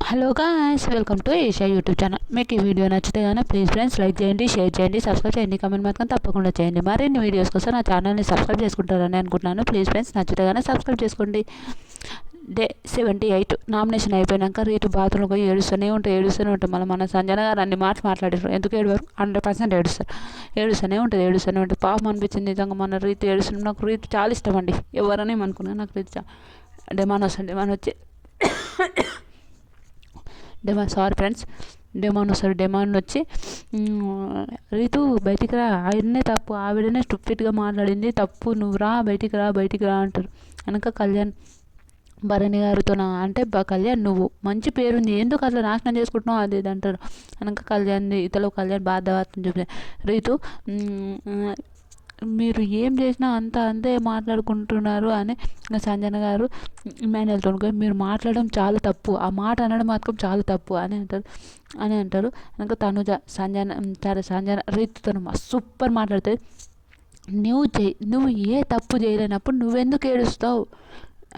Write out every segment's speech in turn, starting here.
Hello guys, welcome to Asia YouTube channel. మీకు ఈ video నచ్చితే కానీ ప్లీజ్ ఫ్రెండ్స్ లైక్ చేయండి, షేర్ చేయండి, సబ్స్క్రైబ్ చేయండి, కమెంట్ మాత్రం తప్పకుండా చేయండి. మరిన్ని వీడియోస్ కోసం నా ఛానల్ని సబ్స్క్రైబ్ చేసుకుంటారని అనుకుంటున్నాను. ప్లీజ్ ఫ్రెండ్స్ నచ్చితే కానీ సబ్స్క్రైబ్ చేసుకోండి. డే 78 నామినేషన్ అయిపోయాక రీతు బాత్రూంలో పోయి ఏడుస్తూనే ఉంటాయి. మళ్ళీ మన సంజన గారు అన్ని మాట్లాడారు. ఎందుకు ఏడువారు? 100% ఏడుస్తూనే ఉంటుంది. పాపం అనిపించింది నిజంగా. మన రీతు ఏడుస్తుంది. నాకు రీతు చాలా ఇష్టం అండి. ఎవరని అనుకున్నాను, నాకు రీతు డెమాన్ వచ్చి డెమాన్ వచ్చి రీతు బయటికి రా, ఆయన్నే తప్పు, ఆవిడనే స్టూపిడ్గా మాట్లాడింది, తప్పు, నువ్వు రా బయటికి రా అంటారు. వెనక కళ్యాణ్ భరణి గారితో అంటే కళ్యాణ్ నువ్వు మంచి పేరుంది, ఎందుకు అట్లా నాశనం చేసుకుంటున్నావు అది ఇది అంటారు. వెనక కళ్యాణ్ బాధపడుతుంది చూపి రీతు మీరు ఏం చేసినా అంతే మాట్లాడుకుంటున్నారు అని సంజన గారు ఇమాన్యుయల్తో మీరు మాట్లాడడం చాలా తప్పు, ఆ మాట అనడం మాత్రం చాలా తప్పు అని అంటారు. ఇంకా తనుజ సంజన రీతితో సూపర్ మాట్లాడుతుంది. నువ్వు ఏ తప్పు చేయలేనప్పుడు నువ్వెందుకు ఏడుస్తావు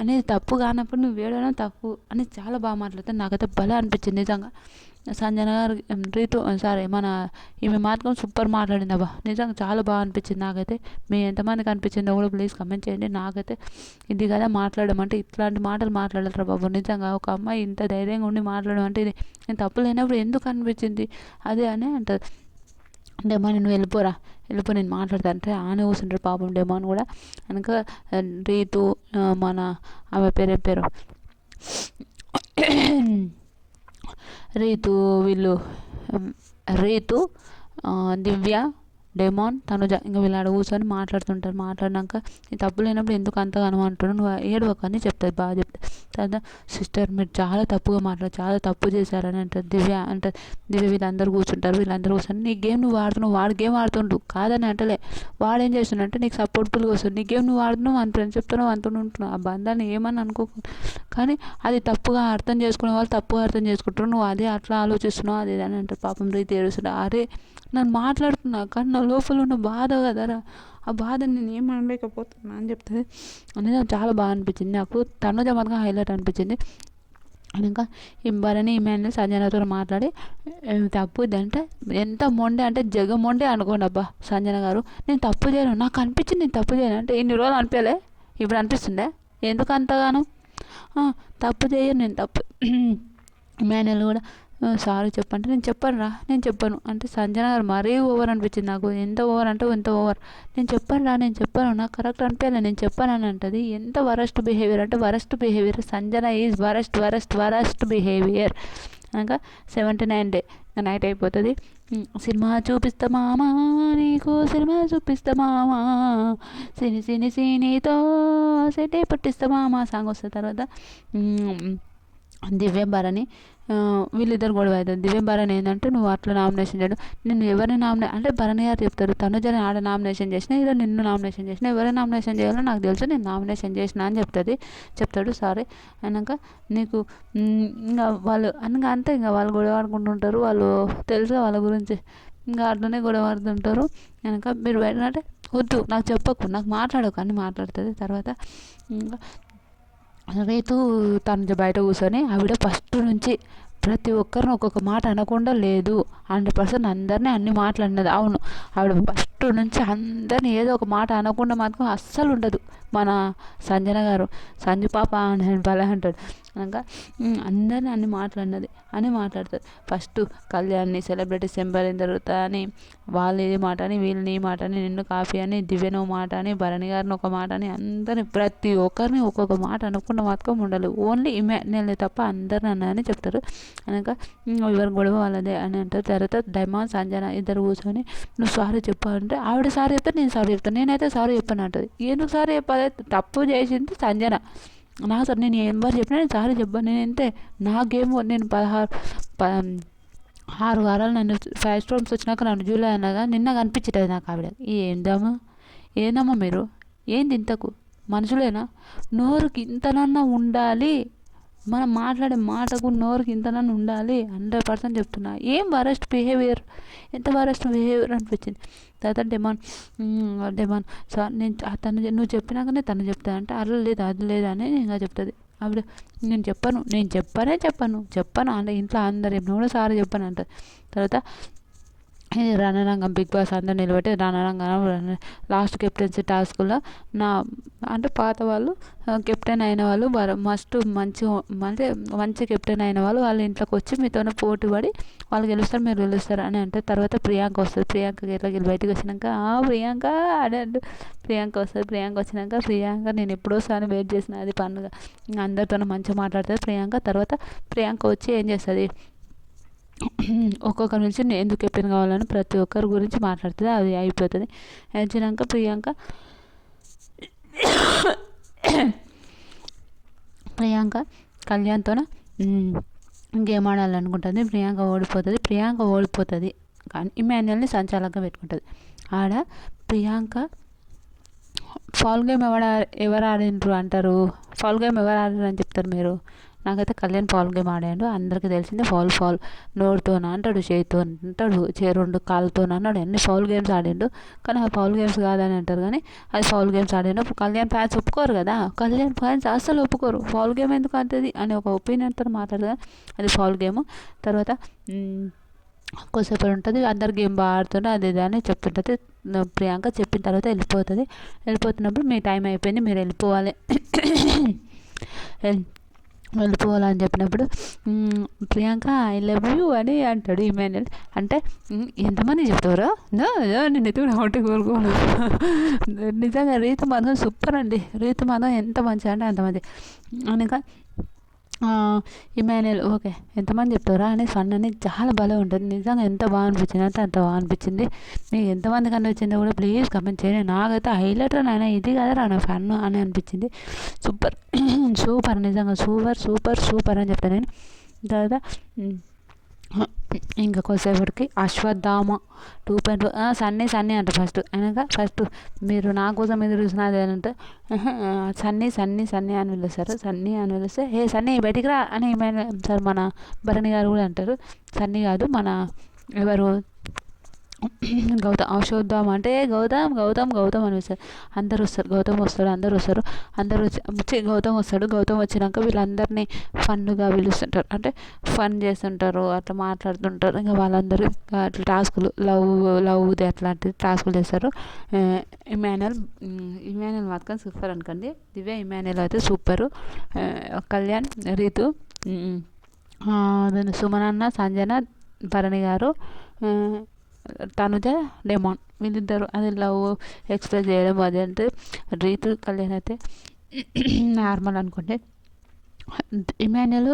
అనేది, తప్పు కానప్పుడు నువ్వు ఏడవడం తప్పు అని చాలా బాగా మాట్లాడుతుంది. నాకైతే భలే అనిపించింది నిజంగా. సంజన గారు ఈమె మాత్రం సూపర్ మాట్లాడింది అబ్బా, నిజంగా చాలా బాగా అనిపించింది నాకైతే. మీ ఎంతమందికి అనిపించిందో కూడా ప్లీజ్ కమెంట్ చేయండి. నాకైతే ఇది కదా మాట్లాడడం అంటే, ఇట్లాంటి మాటలు మాట్లాడతారా బాబు, నిజంగా ఒక అమ్మాయి ఇంత ధైర్యంగా ఉండి మాట్లాడడం అంటే ఇది నేను తప్పు లేనప్పుడు ఎందుకు అనిపించింది అదే అని అంటారు. డెమాన్ నువ్వు వెళ్ళిపో నేను మాట్లాడతా అంటే ఆనే కూర్చుంటారు పాపం డెమాన్ కూడా. కనుక రీతు ఆమె పేరు రీతు దివ్య, డెమాన్, తనుజ ఇంకా వీళ్ళు ఆడ కూర్చొని మాట్లాడినాక నీ తప్పు లేనప్పుడు ఎందుకు అంతగానో అంటున్నావు, నువ్వు ఏడవకు అని చెప్తుంది, బాగా చెప్తుంది. తర్వాత సిస్టర్ మీరు చాలా తప్పు చేశారని అంటారు. దివ్య వీళ్ళందరూ కూర్చొని నీ గేమ్ నువ్వు ఆడుతున్నావు, వాడు గేమ్ ఆడుతుండు కాదని అంటలే, వాడేం చేస్తుండే నీకు సపోర్ట్ఫుల్గా వస్తుంది, నీ గేమ్ నువ్వు ఆడుతున్నావు, అని ఫ్రెండ్స్ చెప్తున్నావు, ఉంటున్నావు, ఆ బంధాన్ని ఏమని అనుకోకుండా, కానీ అది తప్పుగా అర్థం చేసుకునే వాళ్ళు తప్పుగా అర్థం చేసుకుంటారు, నువ్వు అదే అట్లా ఆలోచిస్తున్నావు అది అని అంటారు. పాపం రీతి ఏడుస్తుంటే అరే నన్ను మాట్లాడుతున్నా కానీ నా లోపల ఉన్న బాధ కదరా, ఆ బాధ నేను ఏమనలేకపోతున్నా అని చెప్తుంది. అనేది చాలా బాగా అనిపించింది నాకు. తనుజ మాత్రం హైలైట్ అనిపించింది. ఇంకా ఈ భరణి ఇమాన్యుయల్ సంజనతో మాట్లాడి తప్పు ఇదంటే ఎంత మొండే అంటే జగ మొండే అనుకోండి అబ్బా. సంజన గారు నేను తప్పు చేయను, నాకు అనిపించింది నేను తప్పు చేయను అంటే ఇన్ని రోజులు అనిపించలే, ఇప్పుడు అనిపిస్తుండే ఎందుకు అంతగాను, తప్పు చేయను నేను తప్పు. ఇమాన్యుయల్ కూడా సారీ చెప్పంటే నేను చెప్పను అంటే సంజన గారు మరీ ఓవర్ అనిపించింది నాకు. ఎంత ఓవర్ అంటే ఎంత ఓవర్, నేను చెప్పను నాకు కరెక్ట్ అనిపించాలి, నేను చెప్పను అని అంటది. ఎంత వరస్ట్ బిహేవియర్ అంటే worst behaviour. Sanjana is worst behaviour. ఇంకా 79 డే నైట్ అయిపోతుంది. సినిమా చూపిస్తా మామా నీకు, సినితో సెటే పట్టిస్తా మామా సాంగ్ వస్తుంది. తర్వాత దివ్య భరణి వీళ్ళిద్దరు గొడవ అవుతుంది. దివ్య భరణి ఏంటంటే నువ్వు అట్లా నామినేషన్ చేయడం, నిన్ను ఎవరిని అంటే భరణి గారు చెప్తారు తనుజని ఆడ నామినేషన్ చేసినా ఇలా నిన్ను నామినేషన్ చేసినా, ఎవరైనా నామినేషన్ చేయాలో నాకు తెలుసు, నేను నామినేషన్ చేసిన అని చెప్తాడు. సారీ అయినాక నీకు ఇంకా వాళ్ళు అంతే ఇంకా వాళ్ళు గొడవ ఆడుకుంటుంటారు. వాళ్ళు తెలుసుగా వాళ్ళ గురించి, ఇంకా అట్లనే గొడవ ఆడుతుంటారు. కనుక మీరు వెళ్ళినట్టే వద్దు నాకు చెప్పకు, నాకు మాట్లాడకు అని మాట్లాడుతుంది. తర్వాత ఇంకా రీతు తను బయట కూర్చొని ఆవిడ ఫస్ట్ నుంచి ప్రతి ఒక్కరిని ఒక్కొక్క మాట అనకుండా లేదు, 100% అందరినీ అన్ని మాటలు అన్నది. అవును, ఆవిడ ఫస్ట్ నుంచి అందరినీ ఏదో ఒక మాట అనకుండా మాత్రం అస్సలు ఉండదు. మన సంజన గారు సంజు పాప అని భలే అంటాడు. అనగా అందరినీ అన్ని మాట్లాడినది అని మాట్లాడుతుంది. ఫస్ట్ కళ్యాణ్ని సెలబ్రిటీస్ ఎంపైర్ తర్వాత అని వాళ్ళు ఏ మాట అని, వీళ్ళని ఈ మాట అని, నిన్ను కాఫీ అని, దివ్యను మాట అని, భరణి గారిని ఒక మాట అని, అందరిని ప్రతి ఒక్కరిని ఒక్కొక్క మాట అనుకున్న మాత్రం ఉండాలి. ఓన్లీ ఇమాన్యుయల్ తప్ప అందరిని అన్నదని చెప్తారు. అనగా ఎవరి గొడవ వాళ్ళదే అని అంటారు. తర్వాత డైమాన్ సంజన ఇద్దరు కూర్చొని నువ్వు సారీ చెప్పాలంటే ఆవిడ సారీ చెప్తే నేను సారీ చెప్తాను, నేనైతే సారీ చెప్పాను అంటది. ఎందుకు సారీ చెప్పాలి, తప్పు చేసింది సంజన. సార్ నేను ఎవరు చెప్పినా నేను సారీ చెప్పాను, నేను అంతే. నాకేమో నేను 6 వారాలు నన్ను 5 స్టోన్స్ వచ్చినాక నన్ను జూలై అనగా నిన్న కనిపించలేదు నాకు ఆవిడ. ఏందమ్మా మీరు ఏంది ఇంతకు మనుషులేనా, నోరుకి ఇంతనన్నా ఉండాలి, మనం మాట్లాడే మాటకు నోరుకి ఇంతనన్నా ఉండాలి. 100% చెప్తున్నా. ఏం వరస్ట్ బిహేవియర్, ఎంత వరస్ట్ బిహేవియర్ అనిపించింది. తర్వాత డెమాన్ సార్ నేను నువ్వు చెప్పినాకనే తను చెప్తా అంటే అది లేదు అని ఇంకా చెప్తుంది. అప్పుడు నేను చెప్పను అంటే ఇంట్లో అందరు చెప్పిన కూడా సార్ చెప్పను అంటారు. తర్వాత ఇది రణరంగం బిగ్ బాస్ అందరు నిలబెట్టి రణరంగం లాస్ట్ కెప్టెన్సీ టాస్క్లో నా అంటే పాత వాళ్ళు కెప్టెన్ అయిన వాళ్ళు మస్ట్ అంటే మంచి కెప్టెన్ అయిన వాళ్ళు వాళ్ళ ఇంట్లోకి వచ్చి మీతోనే పోటీ పడి వాళ్ళు గెలుస్తారు మీరు గెలుస్తారు అని అంటే తర్వాత ప్రియాంక వస్తుంది. ప్రియాంకకి ఎట్లా బయటకు వచ్చినాక ప్రియాంక అని అంటే ప్రియాంక వస్తుంది. ప్రియాంక వచ్చినాక నేను ఎప్పుడో సారి వెయిట్ చేసిన అది పండుగ అందరితో మంచిగా మాట్లాడుతుంది ప్రియాంక. తర్వాత ప్రియాంక వచ్చి ఏం చేస్తుంది, ఒక్కొక్కరి నుంచి ఎందుకు కెప్టెన్ కావాలని ప్రతి ఒక్కరి గురించి మాట్లాడుతుంది. అది అయిపోతుంది. అయిపోయాక ప్రియాంక కళ్యాణ్తో గేమ్ ఆడాలనుకుంటుంది. ప్రియాంక ఓడిపోతుంది కానీ ఇమాన్యుయల్ని సంచాలకంగా పెట్టుకుంటుంది. ఆడ ప్రియాంక ఫాల్ గేమ్ ఎవరు ఆడిండ్రు అంటారు, ఫాల్ గేమ్ ఎవరు ఆడారు అని చెప్తారు మీరు. నాకైతే కళ్యాణ్ ఫాల్ గేమ్ ఆడాడు, అందరికీ తెలిసిందే. ఫాల్ నోటితో అంటాడు, చేతితో అంటాడు, రెండు కాళ్ళతో అన్నాడు, అన్ని ఫౌల్ గేమ్స్ ఆడిండు. కానీ ఆ ఫౌల్ గేమ్స్ కాదని అంటారు, కానీ అది ఫౌల్ గేమ్స్ ఆడిండు. కళ్యాణ్ ఫ్యాన్స్ ఒప్పుకోరు కదా, కళ్యాణ్ ఫ్యాన్స్ అస్సలు ఒప్పుకోరు. ఫౌల్ గేమ్ ఎందుకు అంటది అని ఒక ఒపీనియన్తో మాట్లాడదు. అది ఫౌల్ గేమ్. తర్వాత కొద్దిసేపు ఉంటుంది, అందరు గేమ్ బాగా ఆడుతుంటే అది ఇది అని చెప్తుంటుంది. ప్రియాంక చెప్పిన తర్వాత వెళ్ళిపోతున్నప్పుడు మీ టైం అయిపోయింది, మీరు వెళ్ళిపోవాలని చెప్పినప్పుడు ప్రియాంక ఐ లవ్ యూ అని అంటాడు ఇమాన్యుయల్. అంటే ఎంతమంది చెప్తారో నేను ఎత్తుకుని ఒకటి కోరుకోను. నిజంగా రీతు మాత్రం సూపర్ అండి. రీతు మాత్రం ఎంత మంచిగా అంటే అంత మంచి. అనగా ఇమాన్యుయల్ ఓకే ఎంతమంది చెప్తారా అని ఫన్ అనేది చాలా బాగా ఉంటుంది. నిజంగా ఎంత బాగా అనిపించింది అంటే అంత బాగా అనిపించింది. మీకు ఎంతమందికి అనిపించిందో కూడా ప్లీజ్ కమెంట్ చేయండి. నాకైతే హైలైట్ నాయన ఇది కదా నా ఫన్ అని అనిపించింది. సూపర్ నిజంగా సూపర్ అని చెప్తాను నేను. తర్వాత ఇంకా కొద్దిసేపటికి అశ్వత్థామ 2.0 సన్నీ అంట ఫస్ట్ మీరు నా కోసం ఎదురు చూసినది అంటే సన్నీ అని పిలుస్తారు. సన్నీ అని పిలిస్తే సన్నీ బయటికి రా అని సార్ మన భరణి గారు కూడా అంటారు. సన్నీ కాదు మన ఎవరు అశ్వత్థామ అంటే గౌతమ్ అని వస్తారు. అందరు వస్తారు, అందరూ వచ్చి గౌతమ్ వచ్చినాక వీళ్ళందరినీ ఫన్గా పిలుస్తుంటారు, అంటే ఫన్ చేస్తుంటారు, అట్లా మాట్లాడుతుంటారు. ఇంకా వాళ్ళందరూ అట్లా టాస్కులు లవ్ది అట్లాంటి టాస్కులు చేస్తారు. ఇమాన్యుయల్ మాత్రం సూపర్ అనుకోండి. దివ్య ఇమాన్యుయల్ అయితే సూపరు. కళ్యాణ్, రీతు, సుమనన్న, సంజన, భరణి గారు, తనుజ, డెమాన్ వీళ్ళిద్దరు అది లవ్ ఎక్స్ప్రెస్ చేయడం అది అంటే. రీతు కళ్యాణ్ అయితే నార్మల్ అనుకోండి. ఇమాన్యుయల్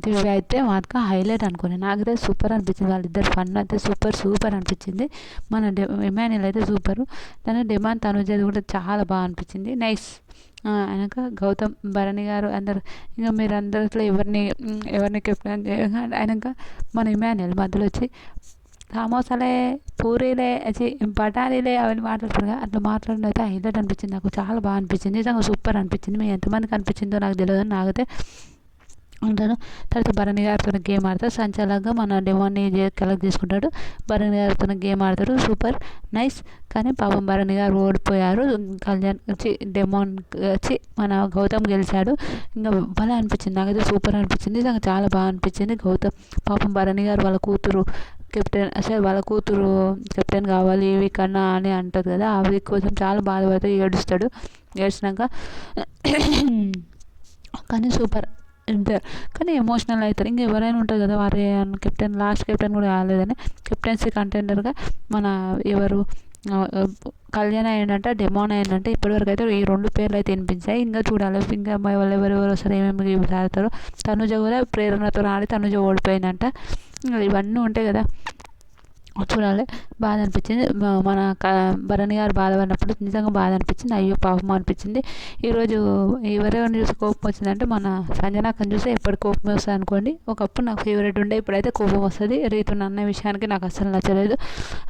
దివ్య అయితే మాత్రం హైలైట్ అనుకోండి. నాకైతే సూపర్ అనిపించింది. వాళ్ళిద్దరు ఫన్ అయితే సూపర్ అనిపించింది. మన ఇమాన్యుయల్ అయితే సూపరు. దాని డెమాన్ తనుజది కూడా చాలా బాగా అనిపించింది. నైస్. అయినాక గౌతమ్, భరణి గారు అందరు ఇంకా మీరు అందరిలో ఎవరిని కెప్టెన్ అయినాక మన ఇమాన్యుయల్ మధ్యలో వచ్చి సమోసాలే, పూరీలే, బఠానీలే అవన్నీ మాట్లాడతారు కదా, అట్లా మాట్లాడిన అయితే హైలైట్ అనిపించింది. నాకు చాలా బాగా అనిపించింది. నిజంగా సూపర్ అనిపించింది. మీకు ఎంతమందికి అనిపించిందో నాకు తెలియదు, నాకైతే ఉంటాను. తర్వాత భరణి గారితో గేమ్ ఆడతాడు. సంచాలకంగా మన డెమాన్ని కలెక్ట్ చేసుకుంటాడు. భరణి గారితో గేమ్ ఆడతాడు. Super nice. కానీ పాపం భరణి గారు ఓడిపోయారు. కళ్యాణ్ డెమాన్ మన గౌతమ్ గెలిచాడు. ఇంకా భలే అనిపించింది. నాకైతే సూపర్ అనిపించింది. నాకు చాలా బాగా అనిపించింది. గౌతమ్ పాపం భరణి గారు వాళ్ళ కూతురు కెప్టెన్ కావాలి ఈ వీక్ అన్నా అని అంటుంది కదా, ఆ వీక్ కోసం చాలా బాధపడుతుంది, ఏడ్చినాక కానీ సూపర్ కానీ ఎమోషనల్ అవుతారు. ఇంకా ఎవరైనా ఉంటారు కదా వారే లాస్ట్ కెప్టెన్ కూడా కాలేదని కెప్టెన్సీ కంటెండర్గా మన ఎవరు కళ్యాణ్ అయ్యిందంట, డెమాన్ అయ్యిందంట. ఇప్పటివరకు అయితే ఈ 2 పేర్లు అయితే వినిపించాయి. ఇంకా చూడాలి ఇంకా వాళ్ళు ఎవరెవరు వస్తారు, ఏమేమి గేమ్స్ ఆడతారు. తనుజ కూడా ప్రేరణతో ఆడి తనుజ ఓడిపోయిందంట. ఇవన్నీ ఉంటాయి కదా, చూడాలి. బాధ అనిపించింది. మన భరణి గారు బాధపడినప్పుడు నిజంగా బాధ అనిపించింది. అయ్యో పాపం అనిపించింది. ఈరోజు ఎవరెవరిని చూసి కోపం వచ్చిందంటే మన సంజనాకని చూస్తే ఎప్పటి కోపం వస్తుంది అనుకోండి. ఒకప్పుడు నాకు ఫేవరెట్ ఉండే, ఇప్పుడైతే కోపం వస్తుంది. రీతు అన్న విషయానికి నాకు అస్సలు నచ్చలేదు,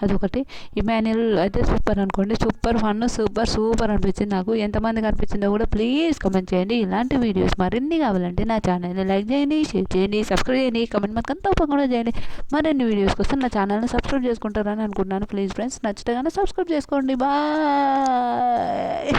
అదొకటి. ఇమాన్యుయల్ అయితే సూపర్ అనుకోండి. సూపర్ ఫన్ సూపర్ అనిపించింది నాకు. ఎంతమందికి అనిపించిందో కూడా ప్లీజ్ కామెంట్ చేయండి. ఇలాంటి వీడియోస్ మరిన్ని కావాలంటే నా ఛానల్ని లైక్ చేయండి, షేర్ చేయండి, సబ్స్క్రైబ్ చేయండి, కామెంట్ మాత్రం తప్పకుండా చేయండి. మరిన్ని వీడియోస్ కోసం నా ఛానల్ని సబ్స్క్రైబ్ చేసుకుంటారని అనుకుంటున్నాను. ప్లీజ్ ఫ్రెండ్స్ నచ్చితే కానీ సబ్స్క్రైబ్ చేసుకోండి. బాయ్.